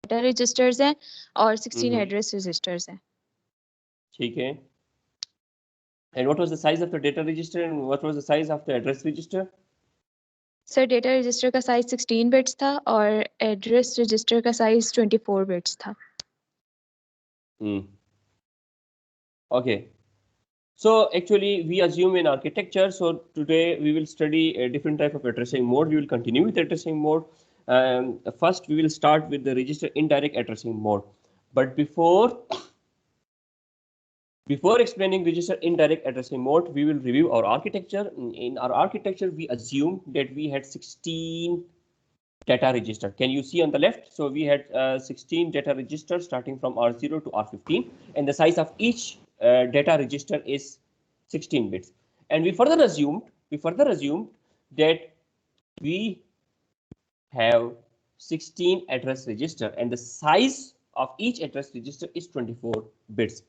Data registers हैं और 16 हम्म, address registers हैं। ठीक है। And what was the size of the data register and what was the size of the address register? Sir data register का size 16 bits था और address register का size 24 bits था। Okay. So actually we assume in architecture. So today we will study a different type of addressing mode. We will continue with addressing mode. First we will start with the register indirect addressing mode. But before explaining register indirect addressing mode, we will review our architecture. In our architecture, we assume that we had 16 data register. Can you see on the left? So we had 16 data registers starting from R0 to R15, and the size of each data register is 16 bits. And we further assumed that we have 16 address register, and the size of each address register is 24 bits.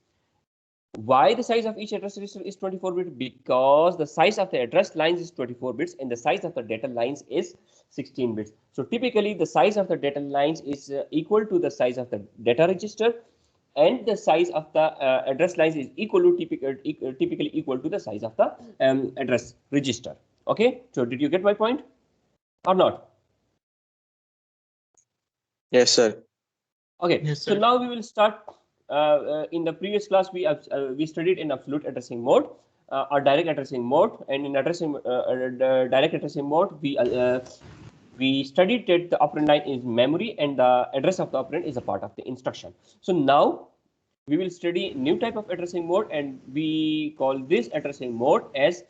Why the size of each address register is 24 bits? Because the size of the address lines is 24 bits and the size of the data lines is 16 bits. So typically the size of the data lines is equal to the size of the data register, and the size of the address lines is typically equal to the size of the address register. Okay, so did you get my point or not? Yes, sir. Okay, Yes, so sir. now we will start. In the previous class, we studied in absolute addressing mode or direct addressing mode, and in direct addressing mode, we studied that the operand line is memory and the address of the operand is a part of the instruction. So now we will study new type of addressing mode, and we call this addressing mode as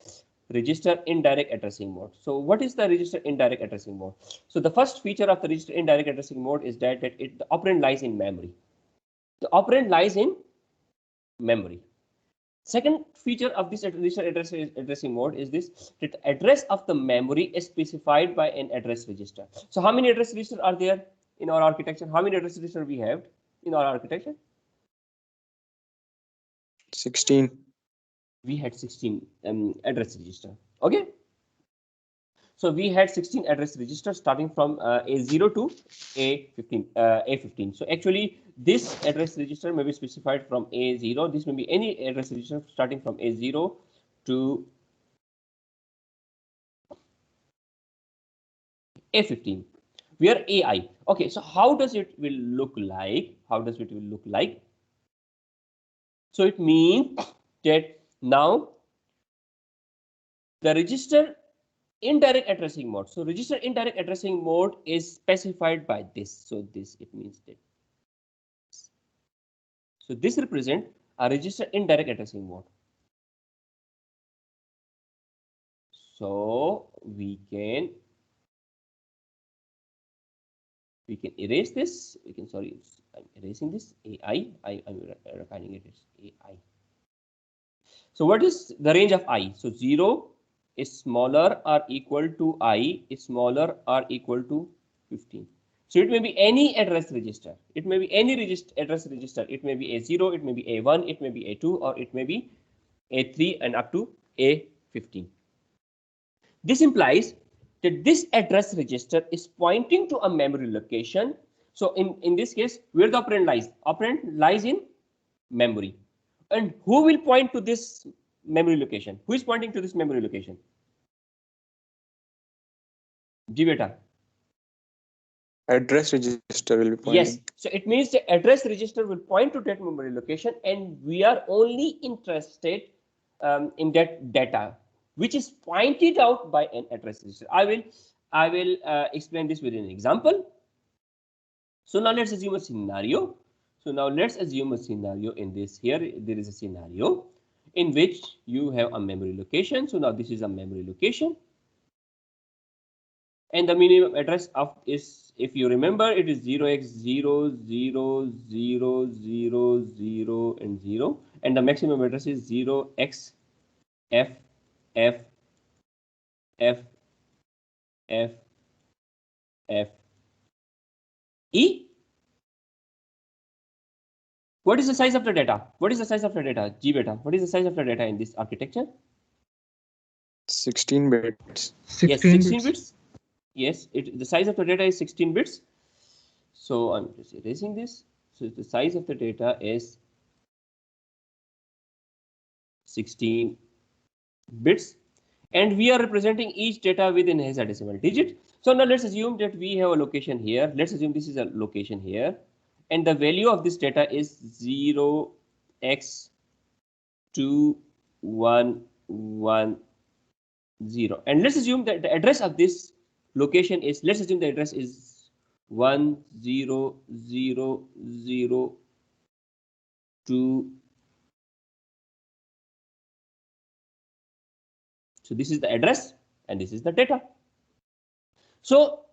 register indirect addressing mode. So what is the register indirect addressing mode? So the first feature of the register indirect addressing mode is that the operand lies in memory. The operand lies in memory. Second feature of this register addressing mode is this, that the address of the memory is specified by an address register. So how many address registers are there in our architecture? How many address registers we have in our architecture? 16. We had 16 address register. Okay, so we had 16 address registers starting from A0 to A15. So actually this address register may be specified from A0. This may be any address register starting from A0 to A15. We are AI. Okay, so how does it will look like? So it means that now the register indirect addressing mode. So register indirect addressing mode is specified by this. So this, it means that. So this represent a register indirect addressing mode. So we can erase this. I'm erasing this AI. I'm refining it as AI. So what is the range of I? So 0 is smaller or equal to I is smaller or equal to 15. So it may be any address register. It may be any address register. It may be A0, it may be A1, it may be A2, or it may be A3 and up to A15. This implies that this address register is pointing to a memory location. So in this case, where the operand lies? Operand lies in memory. And who will point to this memory location? Who is pointing to this memory location? Ji beta. Address register will be pointing. Yes. So it means the address register will point to that memory location, and we are only interested in that data, which is pointed out by an address register. I will explain this with an example. So now let's assume a scenario. So now let's assume a scenario in this. Here there is a scenario in which you have a memory location. So now this is a memory location. And the minimum address of is, if you remember, it is 0x000000 and 0. And the maximum address is 0xFFFFE. What is the size of the data? G beta. What is the size of the data in this architecture? 16 bits. 16 yes, 16 bits. bits. Yes, the size of the data is 16 bits. So I'm just erasing this. So the size of the data is 16 bits, and we are representing each data within hexadecimal digit. So now let's assume that we have a location here. Let's assume this is a location here, and the value of this data is 0x2110. And let's assume that the address of this location is, let's assume the address is 10002. So this is the address and this is the data. So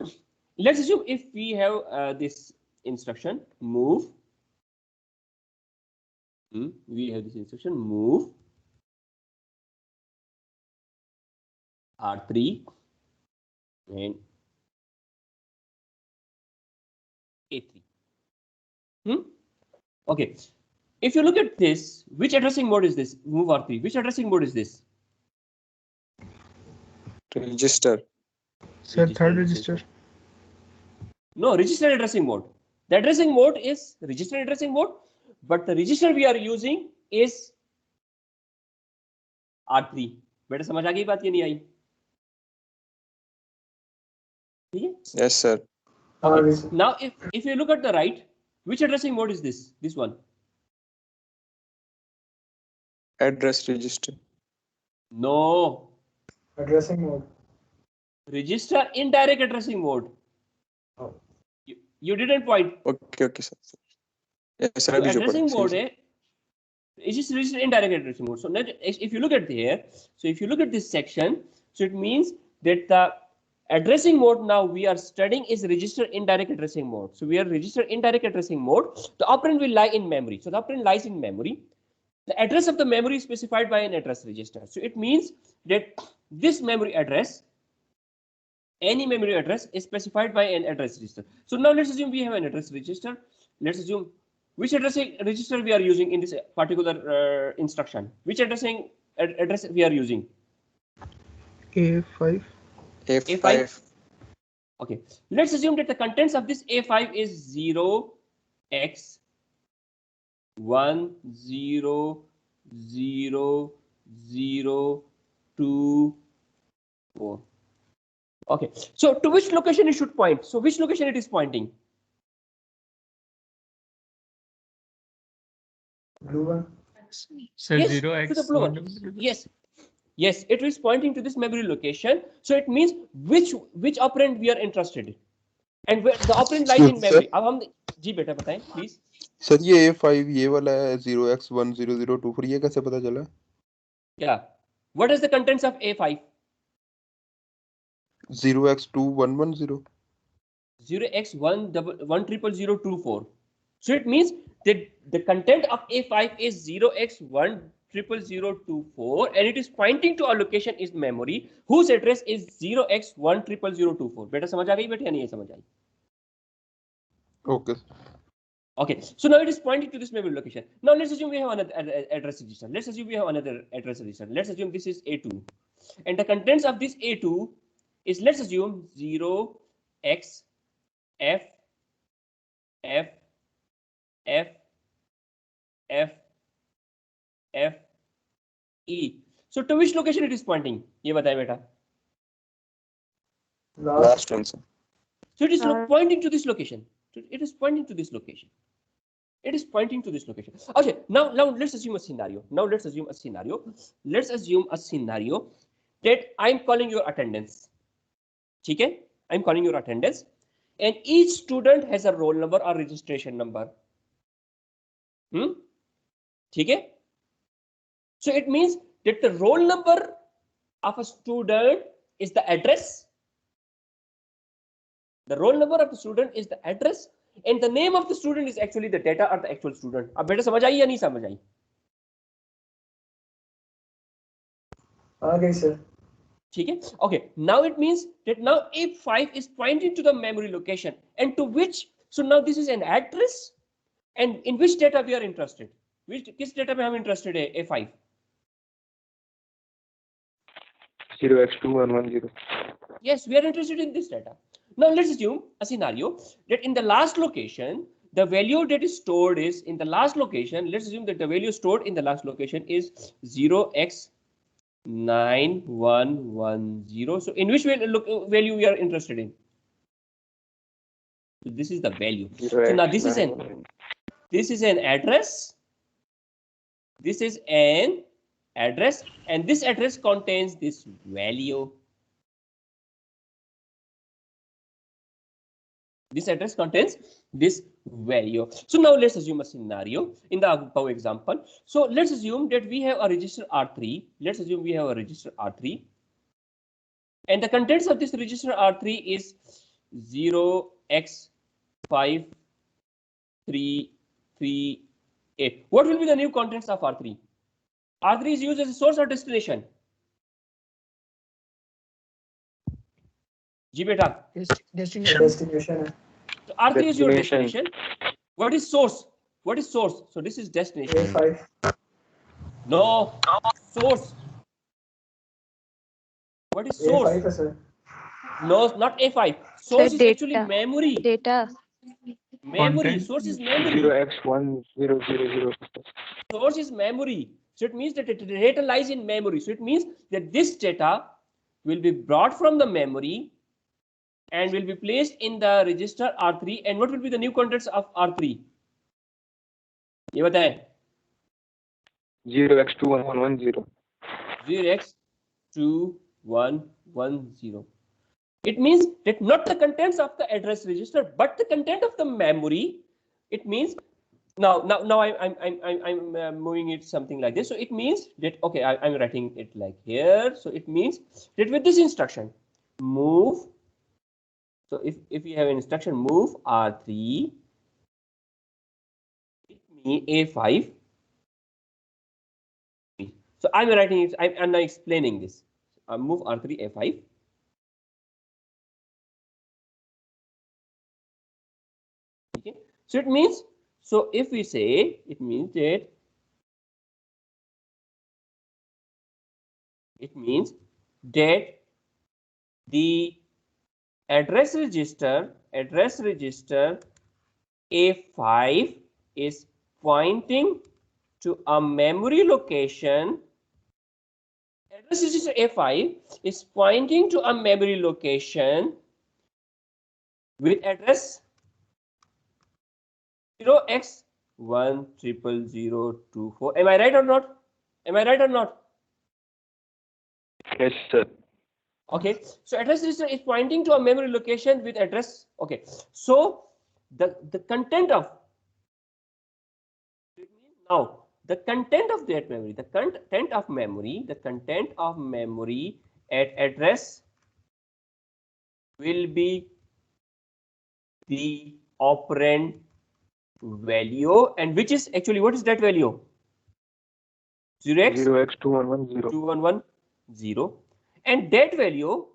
let's assume if we have this instruction move, we have this instruction move R3 and A3. Okay. If you look at this, which addressing mode is this? Move R3. Which addressing mode is this? Register. Sir, third register. No, register addressing mode. The addressing mode is register addressing mode, but the register we are using is R3. बेटा समझ आ गई बात, ये नहीं आई? ठीक है? Yes, sir. Okay. Now, if you look at the right, which addressing mode is this? This one. Address register. No. Addressing mode. Register indirect addressing mode. Oh. You didn't point. Okay, sir. Yes, sir. So addressing mode is just register indirect addressing mode. So if you look at here, so if you look at this section, so it means that the addressing mode now we are studying is register indirect addressing mode. So we are register indirect addressing mode. The operand will lie in memory. So the operand lies in memory. The address of the memory is specified by an address register. So it means that this memory address, any memory address, is specified by an address register. So now let's assume we have an address register. Let's assume which addressing register we are using in this particular instruction. Which address we are using? A5. A5. Okay. Let's assume that the contents of this A5 is 0x100024. Okay. So to which location it should point? So which location it is pointing? Blue one. So Yes, 0x to the blue one. Yes, it is pointing to this memory location. So it means which operand we are interested in, and where the operand lies in memory. अब हम जी बेटा बताएं please. Sir ये A5 ये वाला है 0x100024, ये कैसे पता चला? Yeah. What is the contents of A5? 0x2110. 0x100024. So it means that the content of A5 is 0x100024, and it is pointing to a location is memory whose address is 0x100024. बेटा समझ आ गई बेटा या नहीं समझ आई? Okay. Okay, so now it is pointing to this memory location. Now let's assume we have another address register. Let's assume we have another address register. Let's assume this is A2, and the contents of this A2 is, let's assume 0xFFFE. So to which location it is pointing? ये बताएं बेटा. Last one, sir. So it is pointing to this location. It is pointing to this location. It is pointing to this location. Okay, now let's assume a scenario. Let's assume a scenario that I'm calling your attendance. Okay, I'm calling your attendance, and each student has a roll number or registration number. Okay. So it means that the roll number of a student is the address. The roll number of the student is the address, and the name of the student is actually the data or the actual student. अब बेटा समझ आई या नहीं समझ आई? Okay, sir. ठीक है? Okay. Now it means that now A5 is pointing to the memory location, and to which? So now this is an address, and in which data we are interested? किस data में हम interested है? A5. 0x2110. Yes, we are interested in this data. Now let's assume a scenario that in the last location, the value that is stored is in the last location. Let's assume that the value stored in the last location is 0x9110. So in which value we are interested in? So this is the value. So now this is an address. This is an address, and this address contains this value. This address contains this value. So now let's assume a scenario in the above example. So let's assume that we have a register R3. Let's assume we have a register R3. And the contents of this register R3 is 0x5338. What will be the new contents of R3? R3 is used as a source or destination? जी बेटा. Destination. So R3 is your destination. What is source? What is source? So this is destination. A5. No, source. What is source? A5 है sir. No, not A5. Source is data. actually memory. Data. Memory. Content. Source is memory. 0x1000. Source is memory. So it means that the data lies in memory. So it means that this data will be brought from the memory and will be placed in the register R3. And what will be the new contents of R3? ये बताएं. 0x2110. 0x2110. It means that not the contents of the address register, but the content of the memory. It means now I'm moving it something like this. So it means that okay, I'm writing it like here. So it means that with this instruction, move. So if you have an instruction move R3, it means A5. So I'm writing it. I'm now explaining this. Move R3 A5. Okay. So it means. So if we say it means that the address register A5 is pointing to a memory location. Address register A5 is pointing to a memory location with address 0x100024. Am I right or not? Am I right or not? Yes, sir. Okay, so address register is pointing to a memory location with address. Okay, so the content of now the content of that memory, the content of memory at address will be the operand value, and which is actually what is that value? 0x2110. 2110, and that value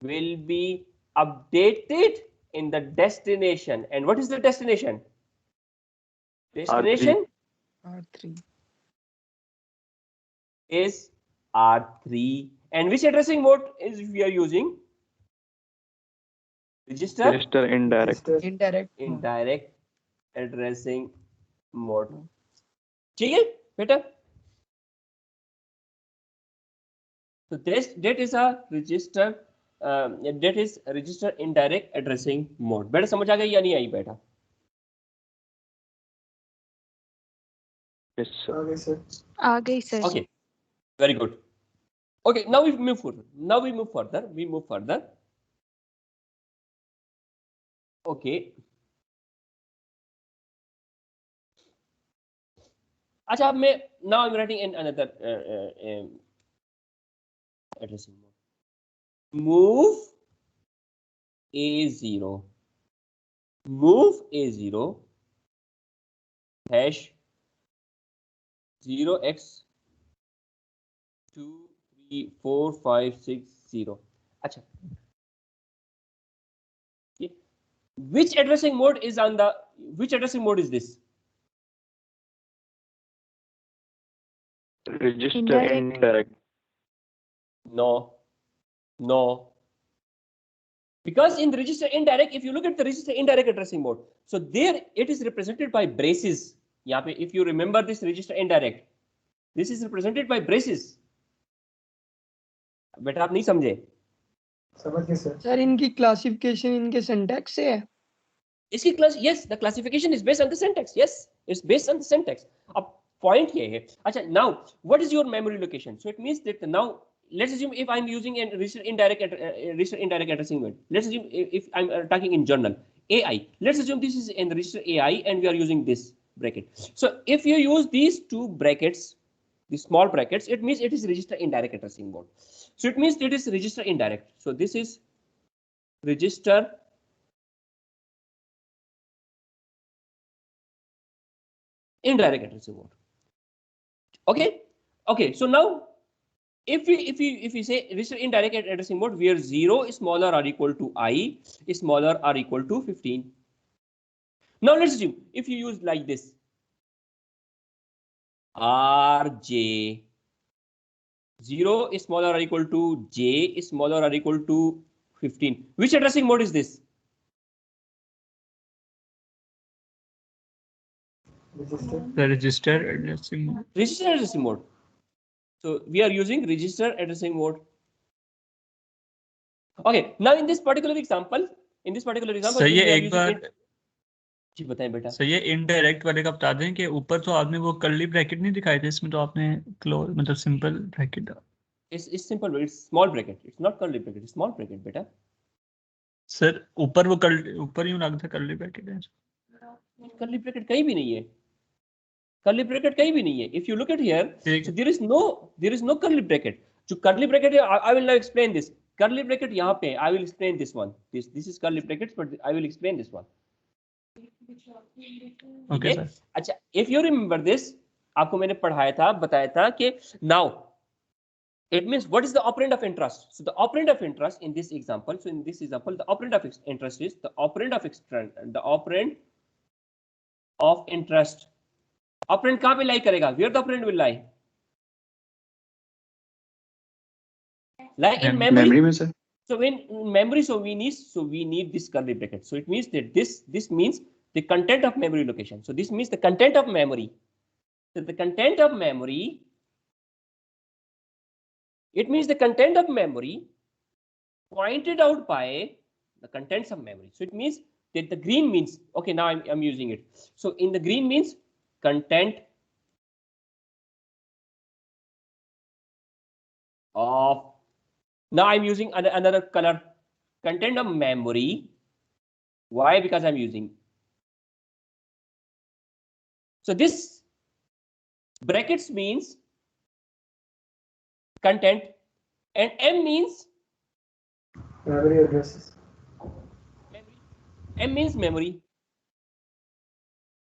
will be updated in the destination. And what is the destination? Destination R3. is R3. And which addressing mode is we are using? Register Indirect. indirect addressing mode. ठीक है बेटा? So that is a register. That is register indirect addressing mode. बेटा समझ आ गई या नहीं आई बेटा? Yes, sir. Okay, sir. आ गई sir. Okay, very good. Okay, now we move forward. We move further. Okay. अच्छा अब मैं now I'm writing in another addressing mode. Move A0 hash 0x234560. अच्छा, which addressing mode is this? Register Indirect. indirect. No. No. Because in the register indirect, if you look at the register indirect addressing mode, so there it is represented by braces. यहाँ पे, if you remember this register indirect, this is represented by braces. बेटा आप नहीं समझे? समझ गए sir. Sir इनकी classification इनके सिंटैक्स से है? इसकी class, yes, the classification is based on the syntax. Yes, it's based on the syntax. अब point ये है. अच्छा, now what is your memory location? So it means that now let's assume if I'm using a register indirect addressing mode. Let's assume if I'm talking in journal AI. Let's assume this is in the register AI and we are using this bracket. So if you use these two brackets, these small brackets, it means it is register indirect addressing mode. So it means it is register indirect. So this is register indirect addressing mode. Okay, so now if we say register indirect addressing mode where 0 is smaller or equal to I is smaller or equal to 15. Now let's assume if you use like this RJ, 0 is smaller or equal to J is smaller or equal to 15. Which addressing mode is this? The register addressing mode. Register addressing mode. So we are using register addressing mode. Okay, now in this particular example, sir ये एक बार जी बताएं बेटा। Sir ये indirect वाले का बता दें कि ऊपर तो आपने वो कर्ली ब्रैकेट नहीं दिखाए थे, इसमें तो आपने क्लोज मतलब simple bracket. It's simple, but it's small bracket. It's not curly bracket. It's small bracket, बेटा। सर ऊपर वो ऊपर यूं लगता है कर्ली ब्रैकेट है। कर्ली ब्रैकेट कहीं भी नहीं है। कर्ली ब्रैकेट कहीं भी नहीं है। If you look at here, so there is no curly bracket. जो कर्ली ब्रैकेट है, I will now explain this. Curly bracket यहाँ पे, I will explain this one. This is curly brackets, but I will explain this one. Okay, sir. अच्छा, if you remember this, आपको मैंने पढ़ाया था, बताया था कि now it means what is the operand of interest. So the operand of interest in this example, the operand of interest is the operand of interest. Operand कहाँ पे lie करेगा? Where the operand will lie? Lie in memory. Memory में sir. So in memory, so we need this curly bracket. So it means that this means the content of memory location. So this means the content of memory. So the content of memory. It means the content of memory pointed out by the contents of memory. So it means that the green means, okay, now I'm using it. So in the green means content of, now I'm using another color, content of memory. Why? Because I'm using. So this brackets means content and M means memory addresses. M means memory.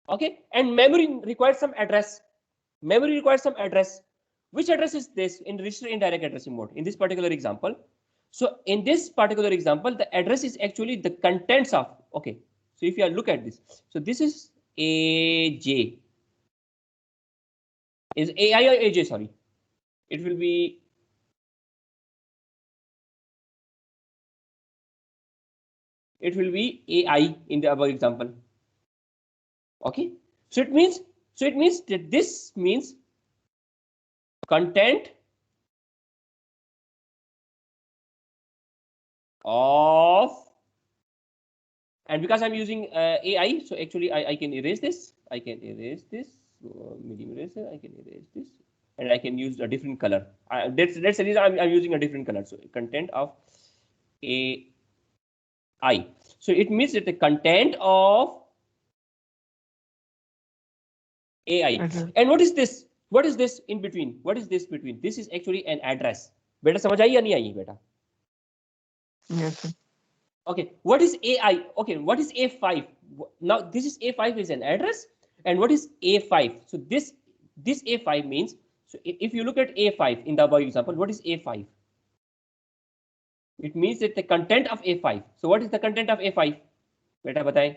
Okay, and memory requires some address. Memory requires some address. Which address is this in register indirect addressing mode in this particular example? So in this particular example, the address is actually the contents of. Okay, so if you look at this, so this is AJ. Is AI or AJ? Sorry, it will be. It will be AI in the above example. Okay, so it means that this means content of, and because I'm using AI, so actually I can erase this. I can erase this medium eraser. I can erase this, and I can use a different color. That's the reason I'm using a different color. So content of AI. So it means that the content of AI. And what is this? What is this in between? What is this between? This is actually an address. बेटा समझ आई या नहीं आई बेटा? Yes, sir. Okay, what is AI? Okay, what is A5? Now this is A5 is an address, and what is A5? So this A5 means, so if you look at A5 in the above example, what is A5? It means that the content of A5. So what is the content of A5? बेटा बताएं.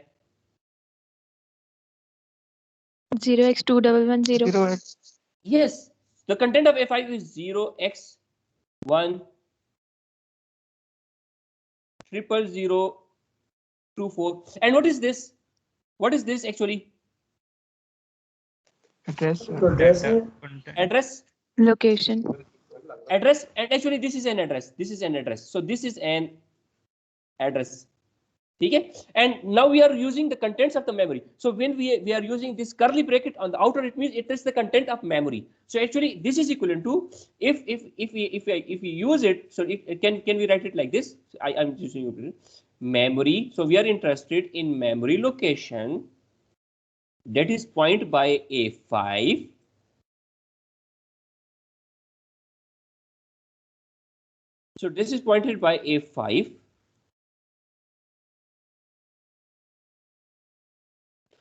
0x2110. 0x. Yes, the content of A5 is 0x 1 00024. And what is this? What is this actually? Address. Data, content. Address. Location. Address, and actually this is an address. This is an address. So this is an address. Okay, and now we are using the contents of the memory. So when we are using this curly bracket on the outer, it means it is the content of memory. So actually this is equivalent to, if we use it, so it can we write it like this? I'm using memory. So we are interested in memory location that is point by A5. So this is pointed by A5.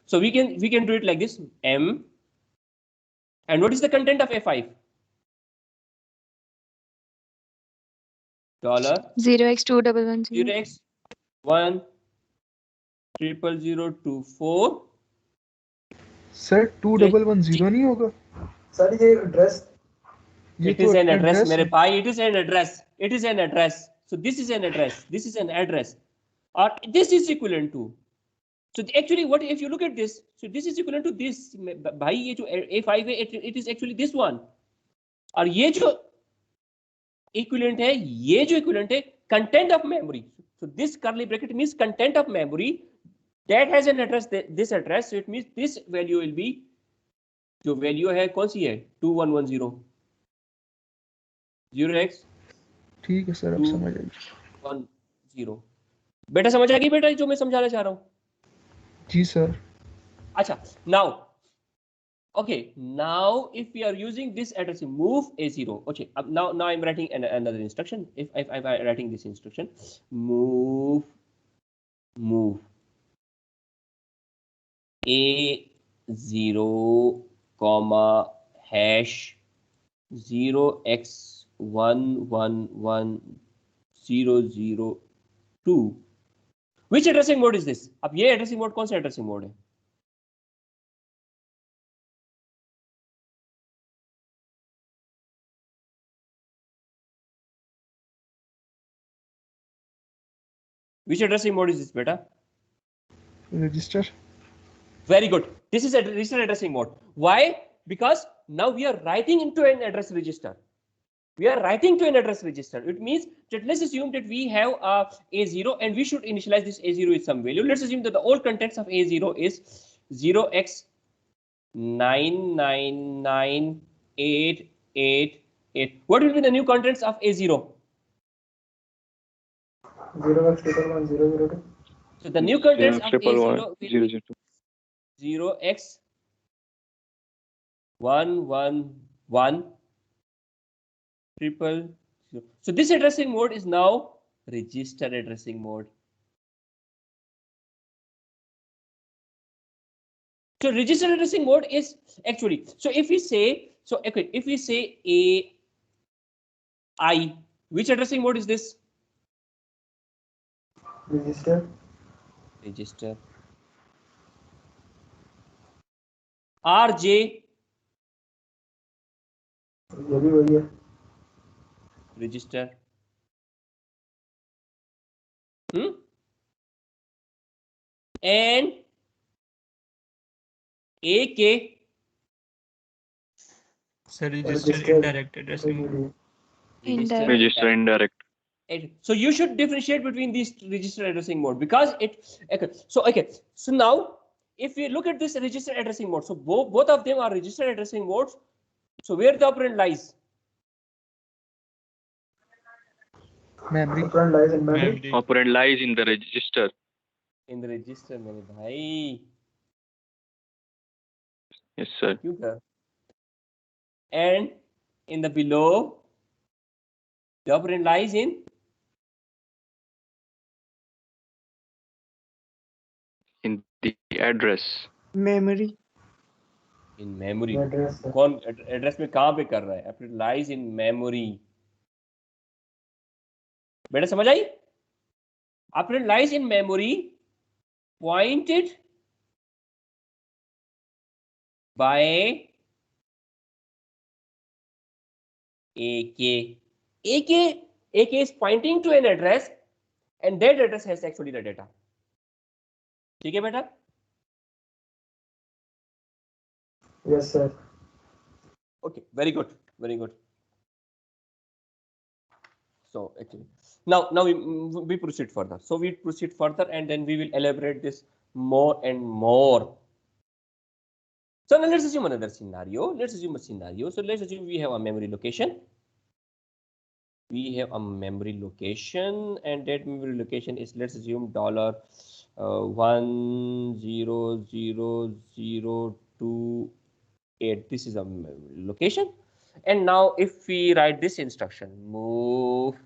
So we can do it like this, M. And what is the content of A5? $0x2110. 0x1000024. Sir 2110 नहीं होगा sir ये address It is an address, मेरे भाई. It is an address. It is an address. So this is an address. This is an address. Or this is equivalent to. So actually, what if you look at this? So this is equivalent to this. भाई ये जो A5 है, it is actually this one. और ये जो equivalent है, ये जो equivalent है, content of memory. So this curly bracket means content of memory that has an address, this address. So it means this value will be, जो value है कौन सी है? 2110. 0x. ठीक है सर, अब समझ आएगी. 10. बेटा समझ आ गई बेटा जो मैं समझाना चाह रहा हूँ? जी सर. अच्छा, now. Okay, now if we are using this addressing, move A0. Okay, now I'm writing another instruction. If I'm writing this instruction, move A0, hash 0x111002. Which addressing mode is this? अब ये addressing mode कौन सा addressing mode है? Which addressing mode is this, beta? Register. Very good. This is a register addressing mode. Why? Because now we are writing into an address register. We are writing to an address register. It means that let's assume that we have A0 and we should initialize this A0 with some value. Let's assume that the old contents of A0 is 0x999888. What will be the new contents of A0? 0x111002. So the new contents of A0 will be 0x1110000. So this addressing mode is now register addressing mode. So register addressing mode is actually, so if we say, so okay, if we say AI, which addressing mode is this? Register. RJ, ये भी वही है. register. And AK. So register indirect addressing mode. Indirect. Register indirect. So you should differentiate between these register addressing mode because it. Okay. So now, if we look at this register addressing mode, so both of them are register addressing modes. So where the operand lies? Memory. Operand lies in memory. Operand lies in the register. In the register, मेरे भाई. Yes, sir. क्यों कर? And in the below, the operand lies in The address. Memory. in memory. Address. कौन address में कहाँ पे कर रहा है? Operand lies in memory. बेटा समझ आई? Operand lies in memory, pointed by AK. AK is pointing to an address and that address has actually the data. ठीक है बेटा? Yes, sir. Okay, very good, very good. So actually, now we proceed further. So we proceed further, and then we will elaborate this more and more. So now let's assume another scenario. Let's assume a scenario. So let's assume we have a memory location. We have a memory location, and that memory location is, let's assume, $100,028. This is a memory location. And now if we write this instruction, move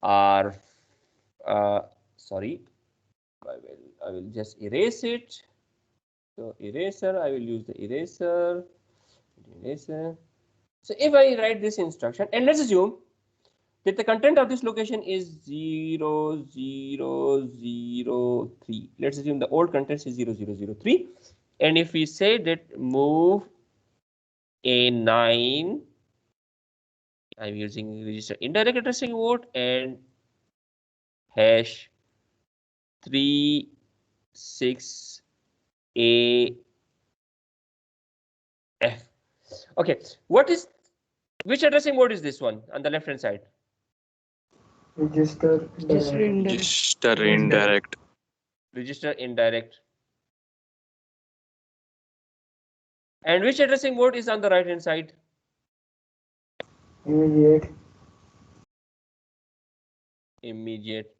or sorry, I will just erase it. So eraser, I will use the eraser. So if I write this instruction, and let's assume that the content of this location is 0003. Let's assume the old content is 0003. And if we say that move A9, I'm using register indirect addressing mode and hash 36AF. Okay, which addressing mode is this one on the left hand side? Register Indirect. Register indirect. And which addressing mode is on the right hand side? Immediate.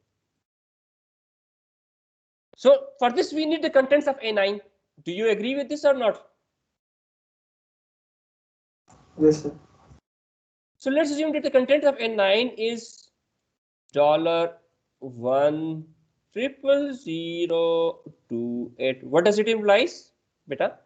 So for this we need the contents of A9. Do you agree with this or not? Yes, sir. So let's assume that the content of A9 is $100,028. What does it implies, beta?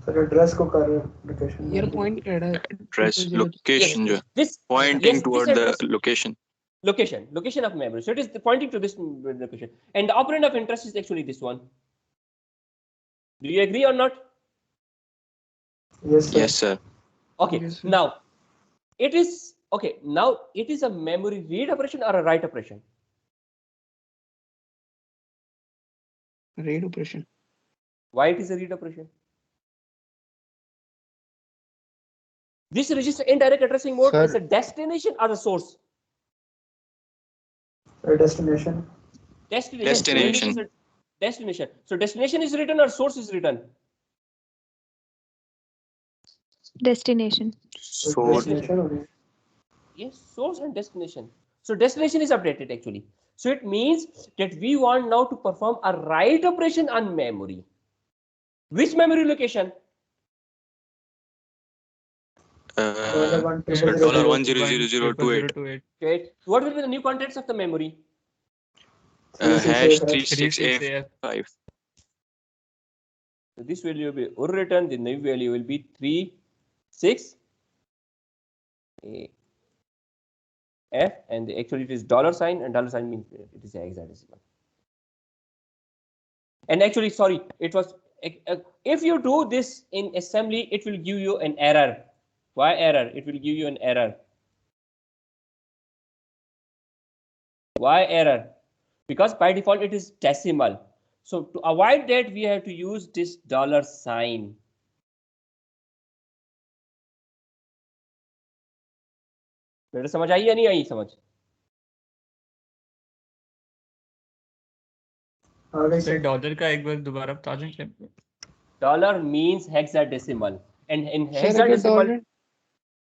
Sir address को कर location year point कर रहा है Address location जो This pointing yes, toward this the address, location of memory. So it is pointing to this location, and the operand of interest is actually this one. Do you agree or not? Yes, sir. Yes, sir. Okay. Yes, sir. Now it is okay. Now it is a memory read operation or a write operation. read operation. Why it is a read operation? This register indirect addressing mode Sir. is a destination or a source? Destination. Destination. Destination. So destination is written or source is written? Destination. Source. Destination होगी. Yes, source and destination. So destination is updated actually. So it means that we want now to perform a write operation on memory. Which memory location? $100,028. Okay. What will be the new contents of the memory? Hash 36AF5. So this value will be overwritten. The new value will be 36 F, and actually it is $, and $sign means it is hexadecimal. And actually, sorry, it was if you do this in assembly, it will give you an error. Why error? It will give you an error. Why error? Because by default it is decimal. So to avoid that, we have to use this $sign. मेरे समझ आई या नहीं आई समझ? Sir dollar का एक बार दोबारा बता दें. Dollar means hexadecimal, and in hexadecimal.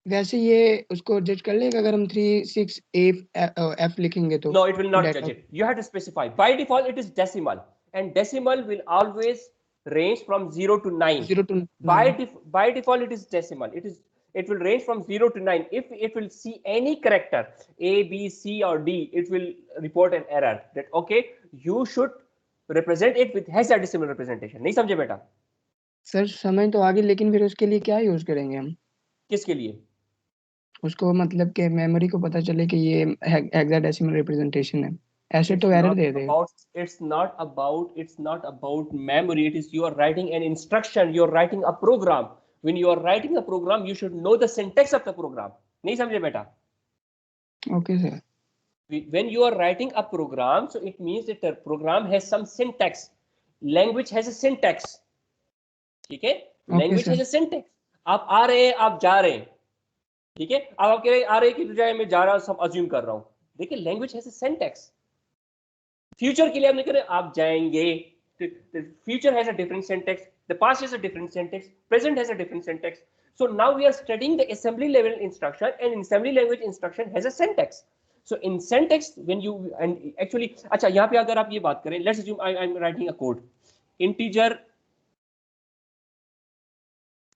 वैसे ये उसको जज कर लेगा अगर हम 36F लिखेंगे तो. No, it will not judge it. You have to specify. By default, it is decimal, and decimal will always range from 0 to 9. 0 to 9. By default, it is decimal. It will range from 0 to 9. If it will see any character A, B, C, or D, it will report an error that okay, you should represent it with hexadecimal representation. नहीं समझे बेटा? Sir समझ तो आगे, लेकिन फिर उसके लिए क्या यूज करेंगे हम? किसके लिए? उसको मतलब कि मेमोरी को पता चले कि ये हेक्साडेसिमल रिप्रेजेंटेशन है ऐसे तो एरर दे देगा। It's not about memory. It is you are writing an instruction. You are writing a program. When you are writing a program, you should know the syntax of the program. नहीं समझे बेटा? Okay sir. When you are writing a program, so it means that the program has some syntax. Language has a syntax. ठीक है? Language has a syntax. आप आ रहे हैं, आप जा रहे हैं, ठीक है? आप कह रहे आ रहे की बजाय मैं जा रहा हूँ, सब अज्यूम कर रहा हूँ. देखिए language has a syntax. Future के लिए आपने कह रहे आप जाएंगे, future has a different syntax, the past has a different syntax, present has a different syntax. So now we are studying the assembly level instruction, and assembly language instruction has a syntax. So in syntax, when you and actually, अच्छा यहाँ पे अगर आप ये बात करें, let's assume I'm writing a code, integer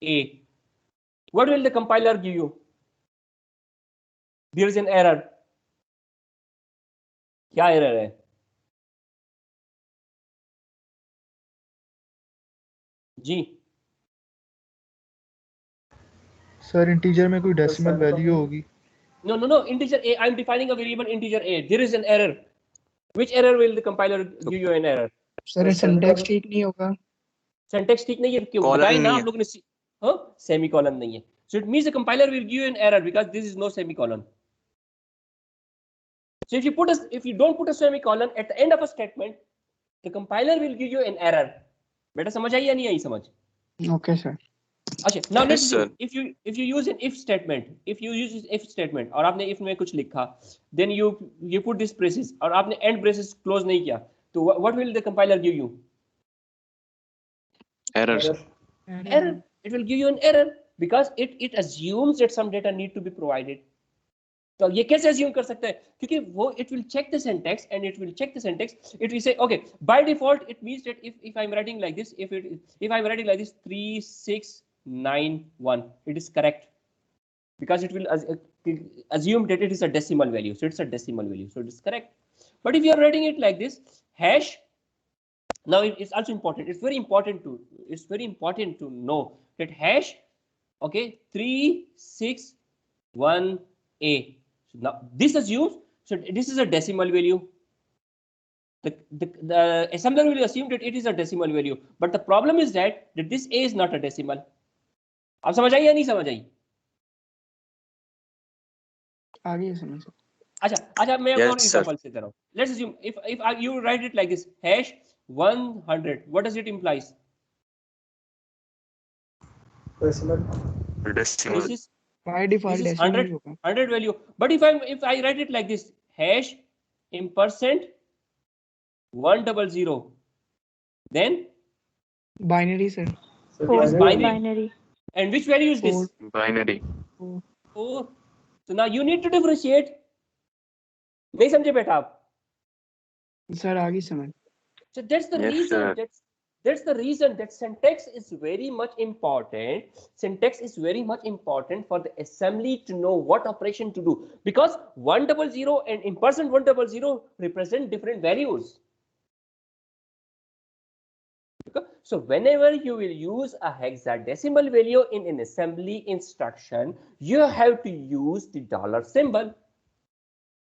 a. What will the compiler give you? There is an error. क्या error है? जी सर इंटीजर में कोई डेसिमल वैल्यू होगी? No, integer a. I'm defining a variable integer a. There is an error. Which error will the compiler give you an error? Sir syntax ठीक नहीं होगा. Syntax ठीक नहीं है क्यों? बताइए ना आप लोगों ने. हाँ, सेमीकोलन नहीं है. So it means the compiler will give you an error because this is no semicolon. So if you don't put a semicolon at the end of a statement, the compiler will give you an error. बेटा समझ आई या नहीं आई समझ? Okay sir. अच्छा, now let's see. If you use an if statement, और आपने if में कुछ लिखा, then you put this braces और आपने end braces close नहीं किया, तो what will the compiler give you? Error. Error. It will give you an error because it assumes that some data need to be provided. तो ये कैसे assume कर सकता है? क्योंकि वो it will check the syntax and it will check the syntax. It will say okay, by default it means that if I'm writing like this, if I'm writing like this 3691, it is correct because it will assume that it is a decimal value. So it's a decimal value. So it is correct. But if you are writing it like this, hash. Now it's also important. It's very important to know that hash, okay, 361A. So now this assumes, so this is a decimal value. The assembler will assume that it is a decimal value, but the problem is that this A is not a decimal. आप समझ आई या नहीं समझ आई? आगे समझ. अच्छा मैं एक और एग्जांपल से दे रहा हूँ. Let's assume if you write it like this, hash 100. What does it implies? Decimal. This is by default this is 100 value. But if I write it like this, hash in percent 100, then binary sir. It is binary. And which value is this? Binary. 4. So now you need to differentiate. नहीं समझे बेटा आप? Sir आगे समझ. So that's the reason. That's the reason that syntax is very much important. Syntax is very much important for the assembly to know what operation to do, because 100 and in percent 100 represent different values. Okay? So whenever you will use a hexadecimal value in an assembly instruction, you have to use the dollar symbol.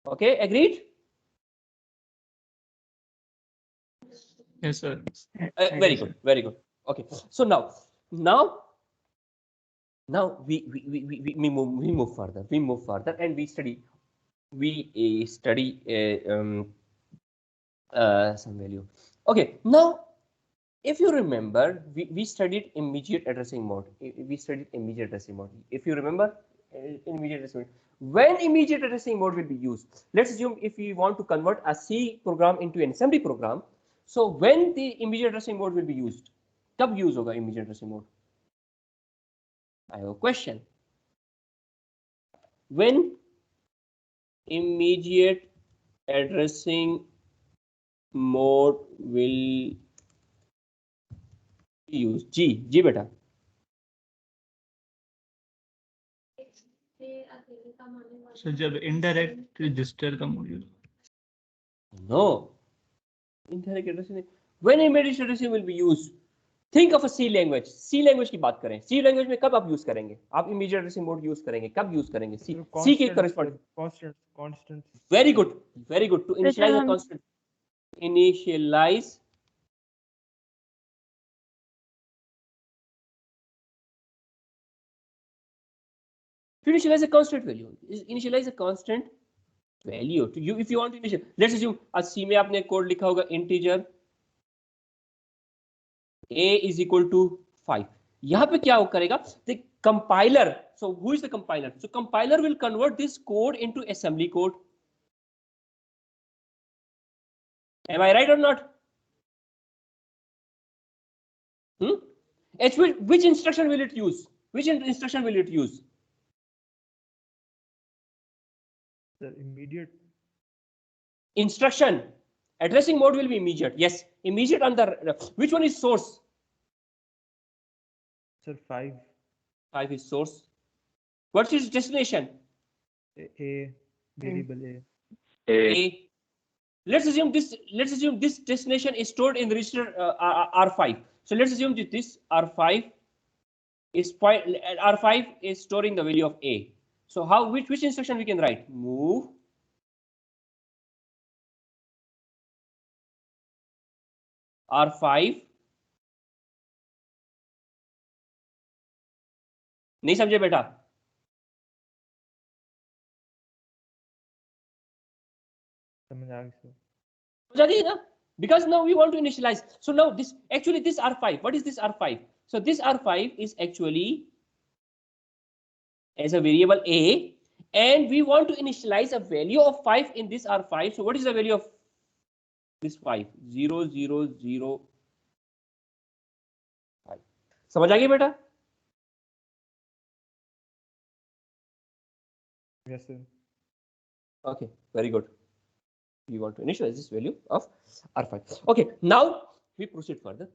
Okay, agreed? Yes, sir. Very good. Okay, so now we move further. And we study some value. Okay, now if you remember, we studied immediate addressing mode. If you remember, immediate addressing mode. When immediate addressing mode will be used? Let's assume if we want to convert a C program into an assembly program. So when the immediate addressing mode will be used? कब use होगा immediate addressing mode? I have a question. When immediate addressing mode will be used? जी बेटा. So जब indirect register का मॉड्यूल. No. Indirect addressing. When immediate addressing will be used? Think of a C language, C language की बात करें, सी language में कब आप यूज करेंगे, आप इमीडिएट एड्रेसिंग मोड यूज करेंगे, कब यूज करेंगे? सी के corresponding. Constant. Very good, very good. To तो इनिशियलाइज जब अ हम constant, initialise to initialize a constant value, initialize a constant value to you if you want to initial. Let's assume आज C में आपने code लिखा होगा integer a is equal to 5. यहाँ पे क्या करेगा? The compiler, so who is the compiler? So compiler will convert this code into assembly code. Am I right or not? Actually, which instruction will it use? Which instruction will it use? The immediate. Instruction. Addressing mode will be immediate. Yes, immediate on the. Which one is source? Sir, 5. 5 is source. What's its destination? A variable A. A. Let's assume this destination is stored in the register R5. So let's assume that this R5 is storing the value of A. So how which instruction we can write? Move R5. नहीं समझे बेटा? समझ आ गया sir. Because now we want to initialize. So now this R5. What is this R5? So this R5 is actually as a variable A, and we want to initialize a value of 5 in this R5. So what is the value of this 5? 0 0 0 5. समझ आ गया बेटा? Yes, sir. Okay, very good. We want to initialize this value of R5. Okay, now we proceed further.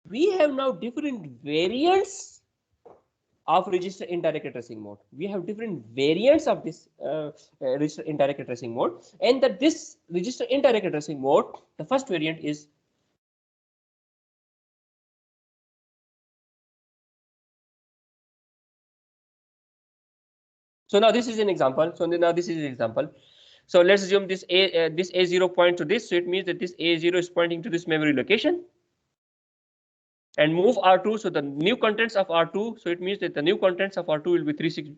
We have now different variants of register indirect addressing mode. We have different variants of this register indirect addressing mode, and that this register indirect addressing mode, the first variant is so now this is an example. So let's assume this A0 points to this, so it means that this A0 is pointing to this memory location. And move R2, so the new contents of R2, so it means that the new contents of R2 will be 36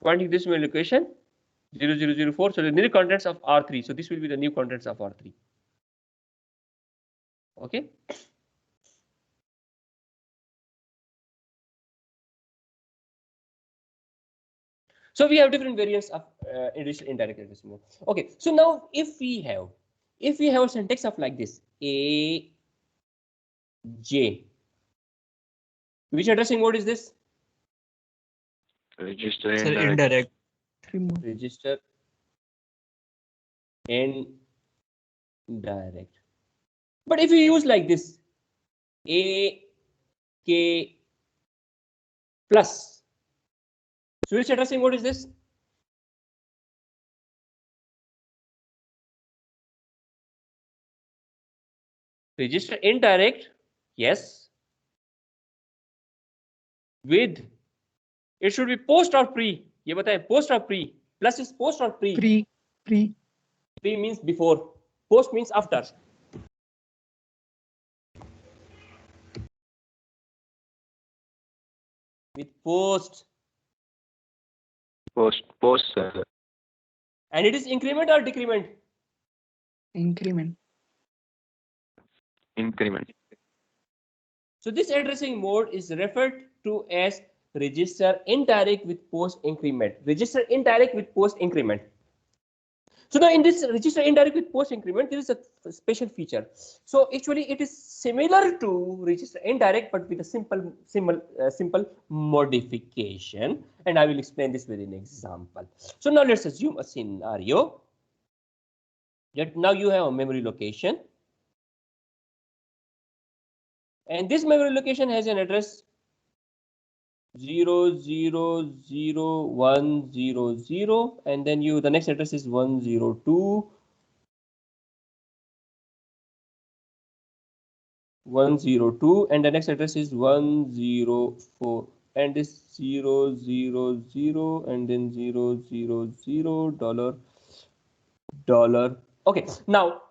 pointing this memory location 0004. So the new contents of R3, so this will be the new contents of R3. Okay. So we have different variants of additional indirect addressing mode. Okay, so now if we have a syntax of like this, A J, which addressing mode is this? Register Sir, indirect. indirect. Register indirect. But if you use like this, A K plus, so which addressing mode is this? Register indirect, yes. With it should be post or pre. ये बताएं post or pre. Plus is post or pre? Pre. Pre means before. Post means after. With post. Post, sir. And it is increment or decrement? Increment. Increment. So this addressing mode is referred to as register indirect with post increment. Register indirect with post increment. So now in this register indirect with post increment, there is a special feature. So actually it is similar to register indirect, but with a simple modification. And I will explain this with an example. So now let's assume a scenario that now you have a memory location. And this memory location has an address 0000100, and then the next address is 102. 102, and the next address is 104, and this 000 and then 000 dollar. Okay, now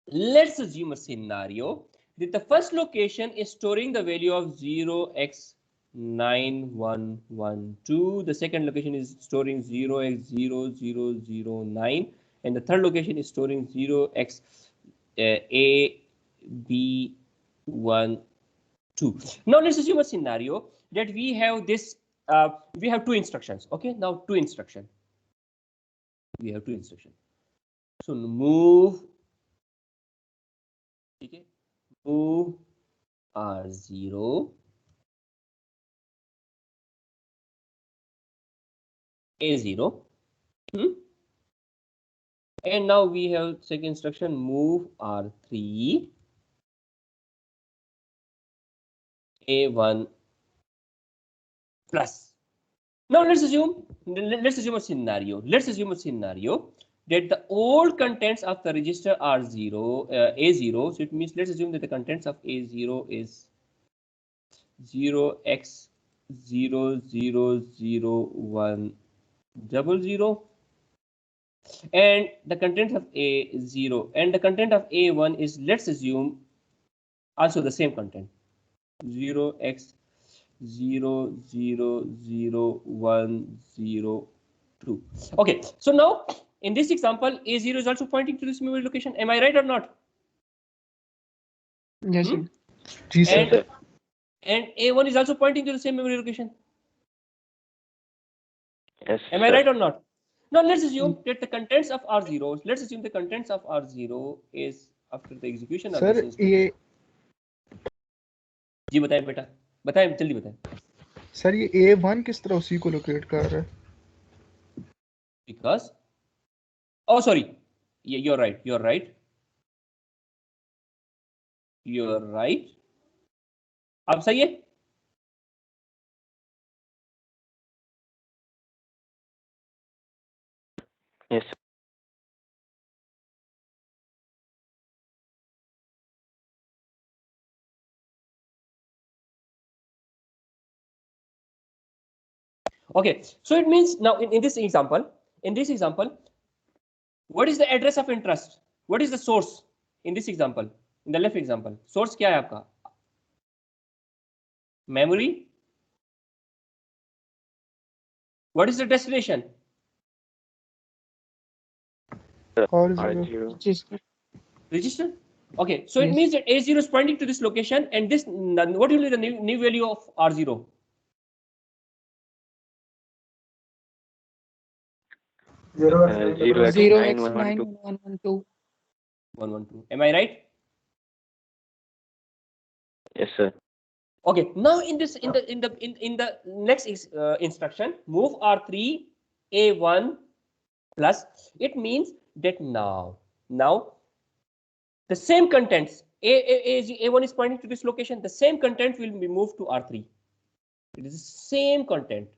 let's assume a scenario that the first location is storing the value of 0x9112, the second location is storing 0x0009, and the third location is storing 0x AB12. Now let's assume a scenario that we have this, we have two instructions. Okay, now two instructions. We have two instructions. So move, okay, move R0, A0. And now we have second instruction, move R3, A1 plus. Now let's assume a scenario. Let's assume a scenario that the old contents of the register are A0. So it means let's assume that the contents of A0 is 0x000100, and the content of A0 and the content of A1 is, let's assume, also the same content, 0x000102. Okay, so now in this example, A0 is also pointing to this memory location. Am I right or not? Yes, sir. जी sir. And A1 is also pointing to the same memory location. Yes, Am I right or not? Now let's assume that the contents of R0, let's assume the contents of R0 is after the execution of sir this instruction. ये जी बताएं बेटा, बताएं जल्दी बताएं. Sir ये A1 किस तरह उसी को लोकेट कर रहा है? Because, oh sorry, yeah, you're right. अब सही है? yes. Okay, so it means now in this example, what is the address of interest? What is the source in this example? In the left example, source क्या है आपका? Memory. What is the destination? R0. Register. Okay, so it Yes. means that A0 is pointing to this location, and this, what will be the new value of R0? Zero X 0x9112. 112. Am I right? Yes, sir. Okay. Now in this, in the next instruction, move R3 A1 plus. It means that now the same contents A1 is pointing to this location. The same content will be moved to R3. It is the same content.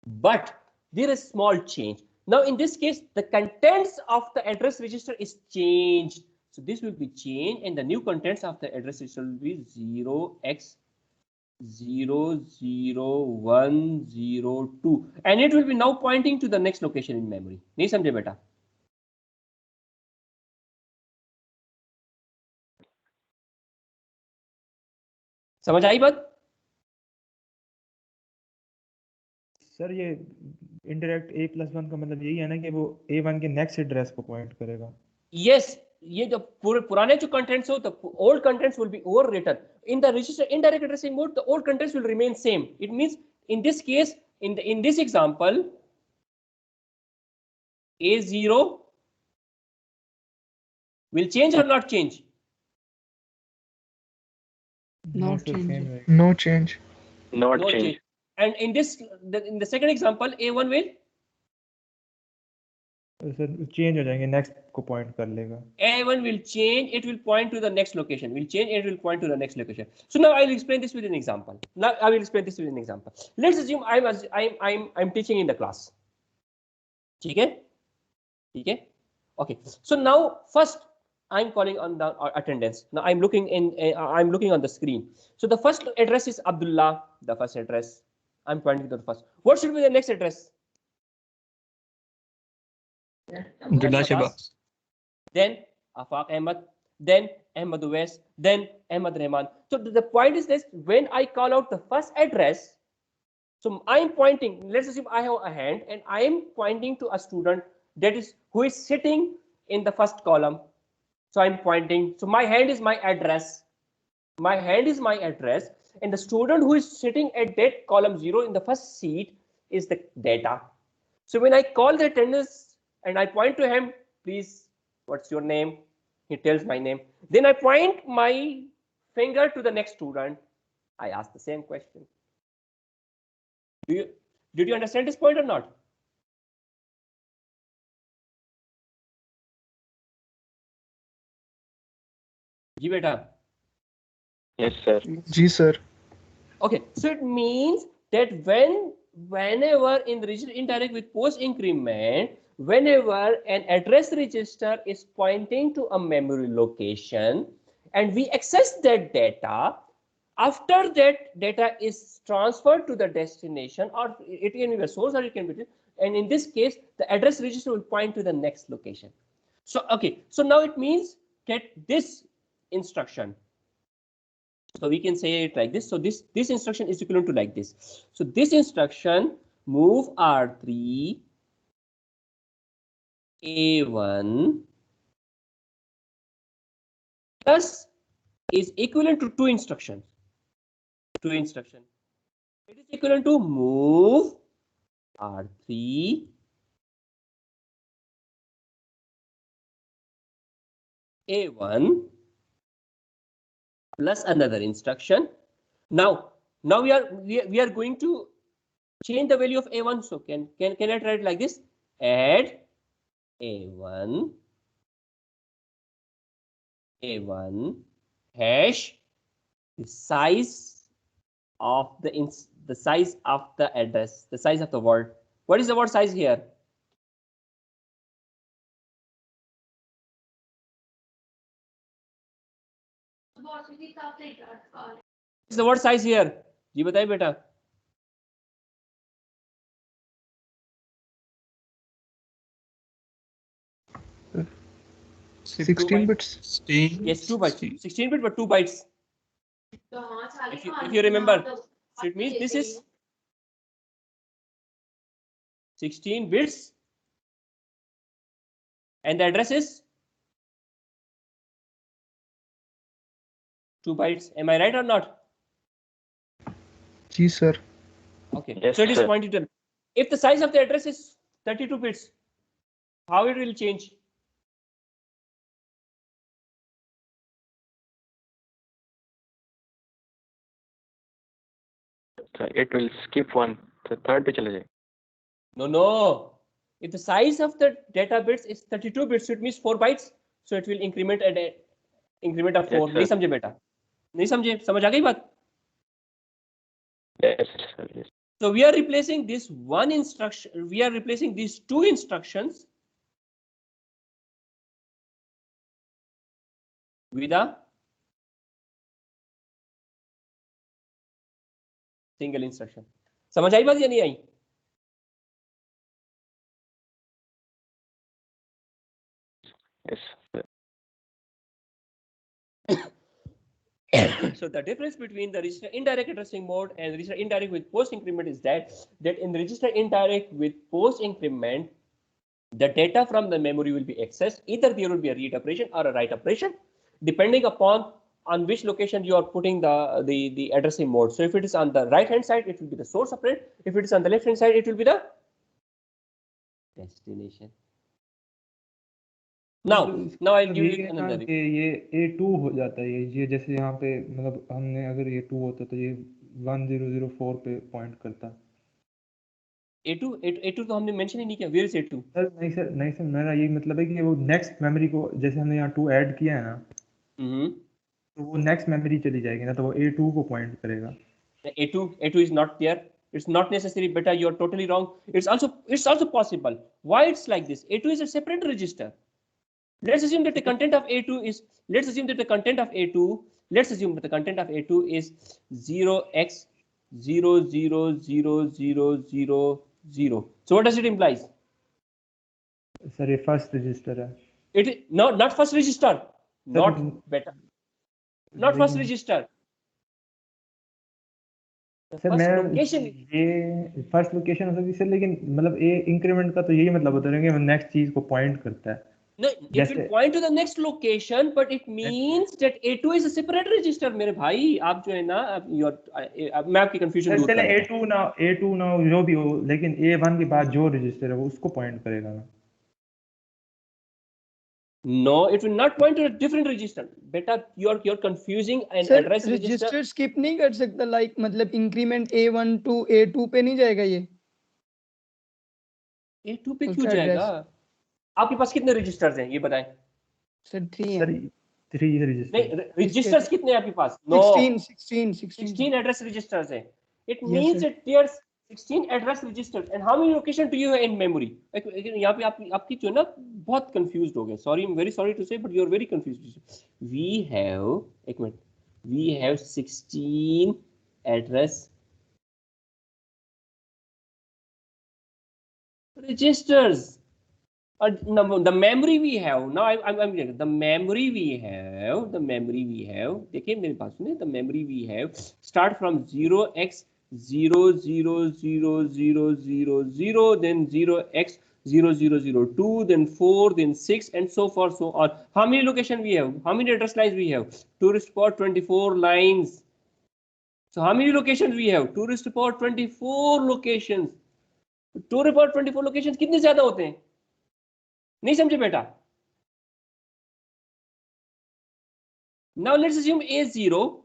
But there is small change. Now in this case, the contents of the address register is changed. So this will be changed, and the new contents of the address register will be 0x00102, and it will be now pointing to the next location in memory. नहीं समझे बेटा? समझ आई बात? Sir ये indirect A+1 का मतलब यही है ना कि वो A1 के नेक्स्ट एड्रेस को पॉइंट करेगा. Yes, ये जो पुराने जो contents हो, the old contents will be overwritten. In the register indirect addressing mode, the old contents will remain same. It means in this case, in this example, A0 will change or not change? Not sir, change. same रहेगा. No change. And in this, in the second example, A1 will? Sir change हो जाएंगे, next को point कर लेगा. A1 will change, it will point to the next location. Will change, it will point to the next location. So now I will explain this with an example. Let's assume I'm teaching in the class. ठीक है? Okay, so now first I'm calling on the attendance. Now I'm looking on the screen. So the first address is Abdullah, the first address. I'm pointing to the first. What should be the next address? Abdullah Shabazz. Then Afaq Ahmad, then Ahmad Uwais, then Ahmad Rahman. So the point is this: when I call out the first address, so I'm pointing. Let's assume I have a hand and I am pointing to a student that is who is sitting in the first column. So I'm pointing. So my hand is my address. My hand is my address, and the student who is sitting at that column 0 in the first seat is the data. So when I call the attendance and I point to him, please, what's your name? He tells my name. Then I point my finger to the next student. I ask the same question. Did you understand this point or not? Ji beta. Yes, sir. जी sir. Okay, so it means that whenever in the register indirect with post increment, whenever an address register is pointing to a memory location and we access that data, after that data is transferred to the destination, or it can be a source or it can be, and in this case, the address register will point to the next location. So, okay, so now it means that this instruction, so we can say it like this. So this instruction is equivalent to like this. So this instruction move R3 A1 plus is equivalent to two instructions. It is equivalent to move R3 A1 plus another instruction. Now we are going to change the value of A1. So can I write it like this? Add A1 hash the size of the size of the address, the size of the word. What is the word size here? What is the word size here? जी बताइए बेटा. Sir 16 bits. 16. Yes, 2 bytes. 16 bit, but 2 bytes. If you remember, so it means this is 16 bits, and the address is 2 bytes. Am I right or not? जी sir. Okay. Yes, so it is sir. pointed to. If the size of the address is 32 bits, how it will change? So it will skip one. So third पे चले जाए. No. If the size of the data bits is 32 bits, so it means 4 bytes. So it will increment at a increment of 4. Yes, नहीं sir. समझे बेटा? नहीं समझे? समझ आ गई बात? Yes, sir. Yes. So we are replacing this one instruction. We are replacing these two instructions with a single instruction. समझ आई बात या नहीं आई? Yes, sir. So the difference between the register indirect addressing mode and register indirect with post increment is that in the register indirect with post increment, the data from the memory will be accessed. Either there will be a read operation or a write operation, depending upon on which location you are putting the addressing mode. So if it is on the right hand side, it will be the source operand. If it is on the left hand side, it will be the destination. Now I'll give you another. ये A2 हो जाता है ये जैसे यहाँ पे मतलब हमने अगर ये 2 होता तो ये 1004 पे पॉइंट करता. A2 तो हमने मेंशन ही नहीं किया. Where is A2? नहीं सर मेरा यही मतलब है कि वो नेक्स्ट मेमोरी को जैसे हमने यहाँ 2 ऐड किया है ना, तो वो नेक्स्ट मेमोरी चली जाएगी ना, तो वो A2 को पॉइंट करेगा. A2 is not there. It's not necessary, beta. You're totally wrong. It's also possible. Why it's like this? A2 is a separate register. Let's assume that the content of A2 is, let's assume that the content of A2, let's assume that the content of A2 is 0x 0 0 0 0 0 0. So what does it imply? Sir ये first resistor है. It is not first register, not better, not first register. Sir First मैं location. ये first location हो सकती है sir, लेकिन मतलब ए increment का तो यही मतलब होता है कि नेक्स्ट चीज को पॉइंट करता है. No, it will point to the next location, but it means that A2 is a separate register. मेरे भाई आप जो है ना, मैं आपकी confusion दूर कर रहा हूँ. A2 ना जो भी हो, लेकिन A1 के बाद जो रजिस्टर है वो उसको पॉइंट करेगा ना. No, it will not point to a different register. Beta, you're confusing an sir address register. Register skip नहीं कर सकता, लाइक मतलब इंक्रीमेंट A1 to A2 पे नहीं जाएगा ये? A2 पे क्यों जाएगा? आपके पास कितने रजिस्टर्स हैं ये बताएं? सर 3 है. Sir 3 register. नहीं, रजिस्टर्स कितने हैं आपके पास? No. 16 address registers हैं. It means that there's 16 address registers. And how many locations do you have in memory? यहाँ पे आपकी जो ना बहुत confused हो गए. Sorry, I'm very sorry to say, but you're very confused. We have 16 address registers. The memory we have now, I'm the memory we have. देखिए मेरे पास सुनिए, the memory we have start from 0x 0 0 0 0 0 0, then 0x 0 0 0 2, then 4, then 6, and so forth, so on. How many locations we have? How many address lines we have? 2 raised to the power 24 lines. So how many locations we have? 2 raised to the power 24 locations. 2 raised to the power 24 locations कितने ज्यादा होते हैं? नहीं समझे बेटा? Now let's assume A0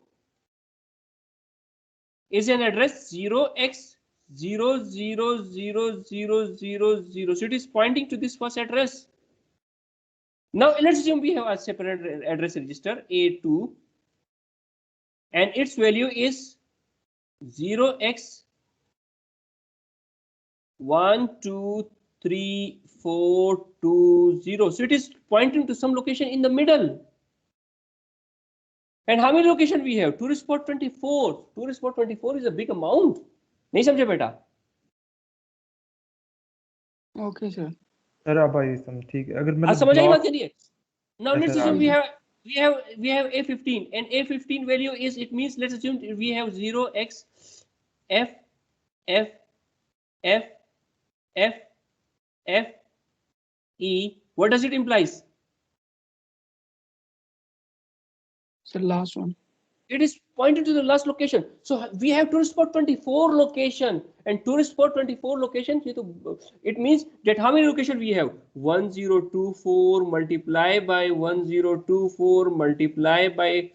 is an address 0x 0 0 0 0 0 0. So it is pointing to this first address. Now let's assume we have a separate address register A2 and its value is 0x 1 2 3 4 2 0. So it is pointing to some location in the middle. And how many locations we have? 2 raised to the power 24. 2 raised to the power 24 is a big amount. नहीं समझे बेटा? Okay sir. Sir आप आइए समझ, ठीक है. अगर मतलब समझ आई बात के लिए? Now let's Yes, assume we have A15 and A15 value is, it means let's assume we have 0x f f f f f e. What does it implies? Sir, last one. It is pointed to the last location. So we have 2 raised to the power 24 location, and 2 raised to the power 24 location. It means that how many locations we have? 1024 multiplied by 1024 multiplied by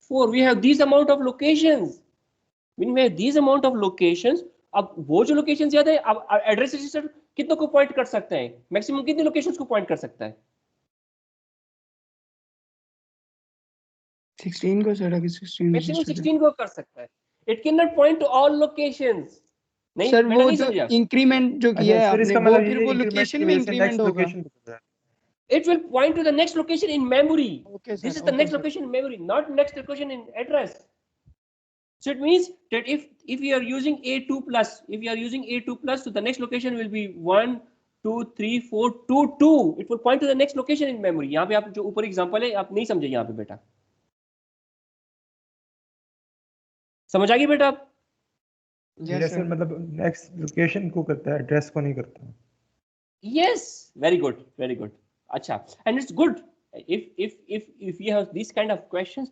4. We have these amount of locations. When we have these amount of locations, अब वो जो locations याद है, अब address register कितनों को point कर सकते हैं? Maximum कितने locations को point कर सकता है? 16 को सर, अभी 16 Maximum 16 को कर सकता है. It cannot point to all locations. नहीं, सर मैंने वो नहीं जो समझा. इंक्रीमेंट जो किया है सर आपने, इसका वो मतलब फिर ये वो increment लोकेशन की में वजह से इंक्रीमेंट next होगा. location को पता है. It will point to the next location in memory. Okay, sir. This is the next location in memory, not next location in address. So it means that if we are using A2 plus, so the next location will be 1 2 3 4 2 2. It will point to the next location in memory. यहाँ पे आप जो ऊपर example है आप नहीं समझे यहाँ पे बेटा. समझ आ गई बेटा आप? Yes, sir. मतलब next location को करता है, address को नहीं करता. Yes, very good. Acha, and it's good if you have these kind of questions,